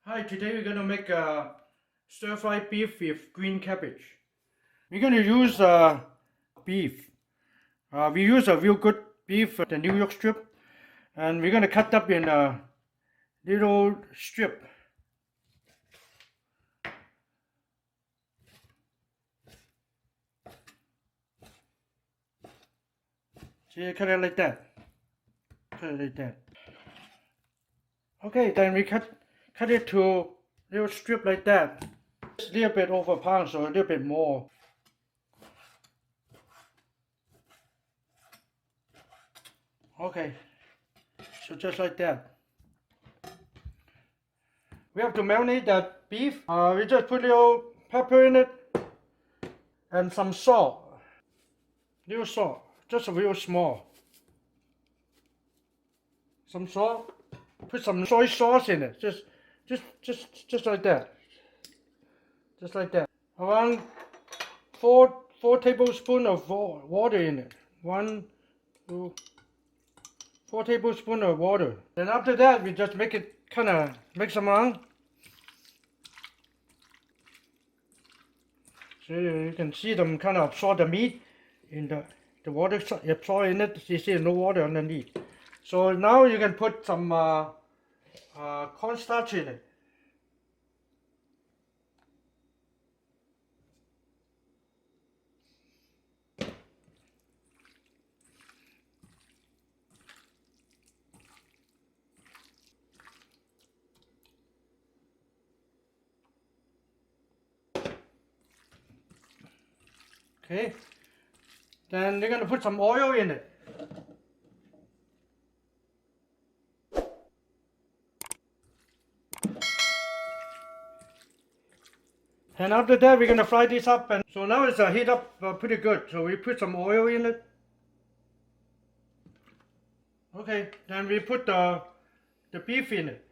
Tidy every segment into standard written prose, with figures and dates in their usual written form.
Hi, today we're gonna make stir-fried beef with green cabbage. We're gonna use beef. We use a real good beef, the New York strip, and we're gonna cut up in a little strip. See, cut it like that. Cut it like that. Okay, then we cut it to little strip like that. It's a little bit over a pound, so a little bit more. Okay, so just like that. We have to marinate that beef. We just put a little pepper in it and some salt. Little salt, just a real small. Some salt. Put some soy sauce in it. Just like that. Just like that. Around four tablespoons of water in it. 1, 2, 4 tablespoons of water. Then after that, we just make it kind of mix them around. So you can see them kind of absorb the meat in the water absorb in it. You see no water underneath. So now you can put some cornstarch in it. Okay. Then you're gonna put some oil in it. And after that, we're gonna fry this up, and so now it's heat up pretty good. So we put some oil in it. Okay, then we put the beef in it.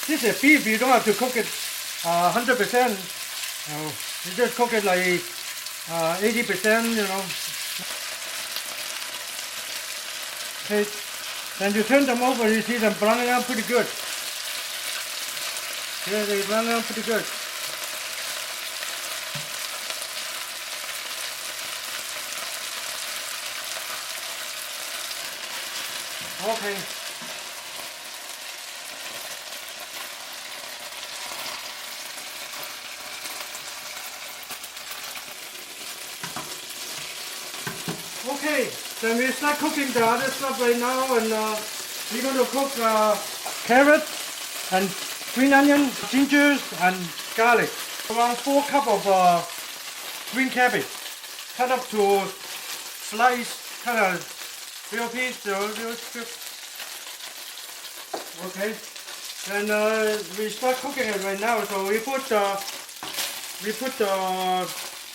This is beef. You don't have to cook it 100%. You just cook it like 80%. You know. Okay, then you turn them over. You see them browning out pretty good. Yeah, they brown out pretty good. Okay. Okay, then we start cooking the other stuff right now, and we're going to cook carrots and green onion, ginger and garlic. Around 4 cups of green cabbage, cut up to slice, kind of little piece, little strip. Okay, and we start cooking it right now. So we put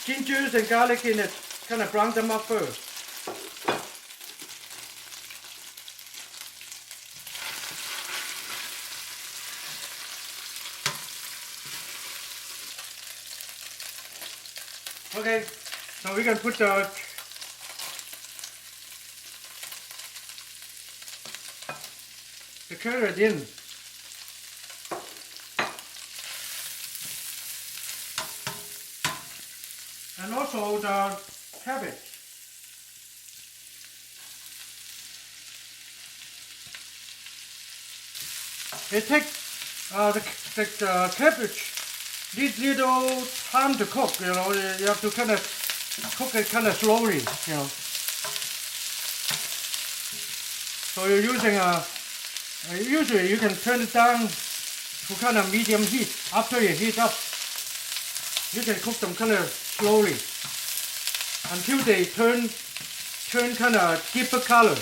ginger and garlic in it, kind of brown them up first. Okay, so we can put the carrot in. And also the cabbage. It takes the cabbage needs little time to cook. You know, you have to kind of cook it kind of slowly. You know. So you're using usually you can turn it down to kind of medium heat. After you heat up, you can cook them kind of slowly until they turn kind of deeper color.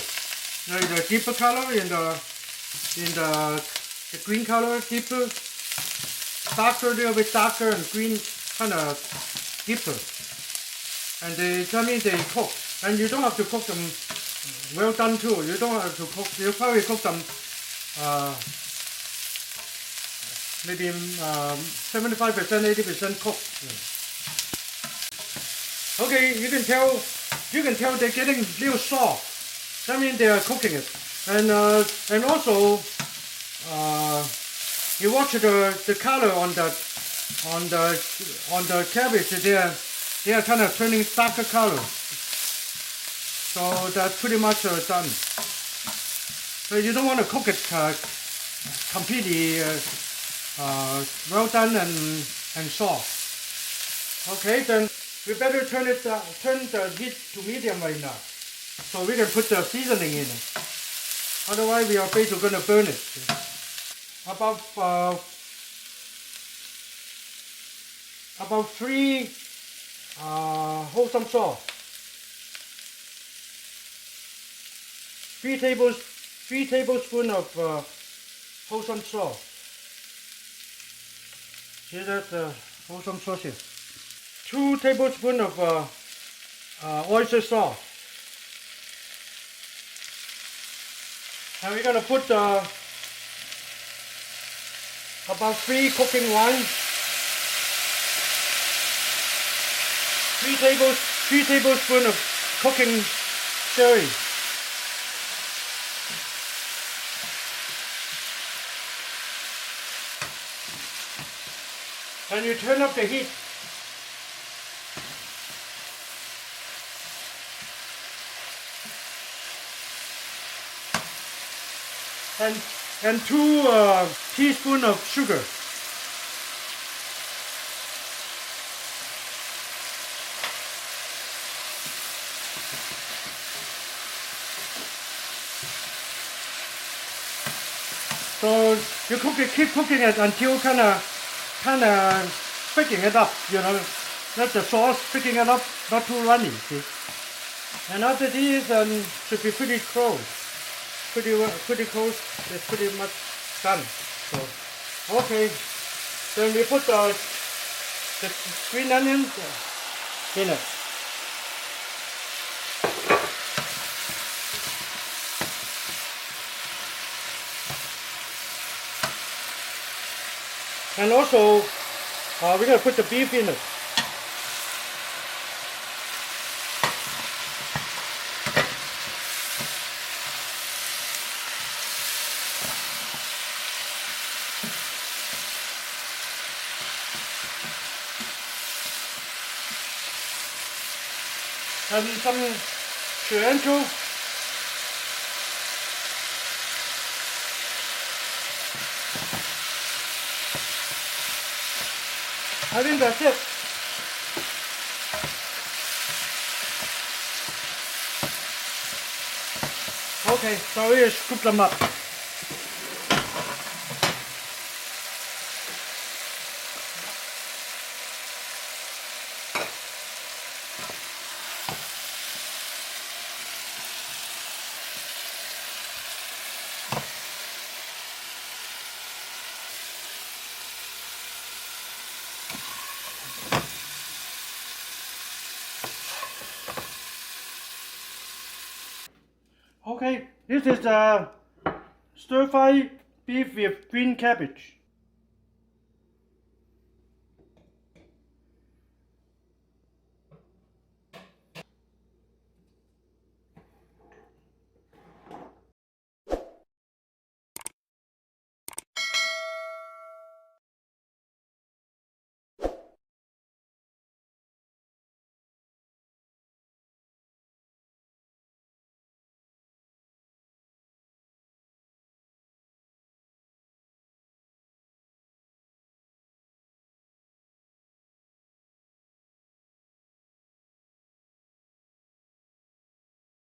Like the deeper color in the green color, deeper, darker, a little bit darker, and green kind of deeper. And that means they cook. And you don't have to cook them well done too. You don't have to cook. You probably cook them maybe 75%, 80% cooked. Okay, you can tell they're getting a little soft. That means they are cooking it. And also you watch the color on the cabbage. They are kind of turning darker color. So that's pretty much done. But you don't want to cook it completely well done and soft. Okay, then we better turn the heat to medium right now, so we can put the seasoning in it. Otherwise, we are afraid we're going to burn it. About 3 wholesome salt, 3 tablespoons of wholesome salt. See that wholesome sauce here. 2 tablespoons of oyster sauce. And we're going to put about 3 cooking wine, 3 tablespoons of cooking sherry. And you turn up the heat. And 2 teaspoons of sugar. So you keep cooking it until kind of picking it up, you know. Let the sauce picking it up, not too runny. See? And after this, should be pretty close. Pretty close. It's pretty much done. So, okay. Then we put the green onions in it. And also, we're going to put the beef in it. And some cilantro. I think that's it. Okay, so we scoop them up. Okay, this is stir-fry beef with green cabbage.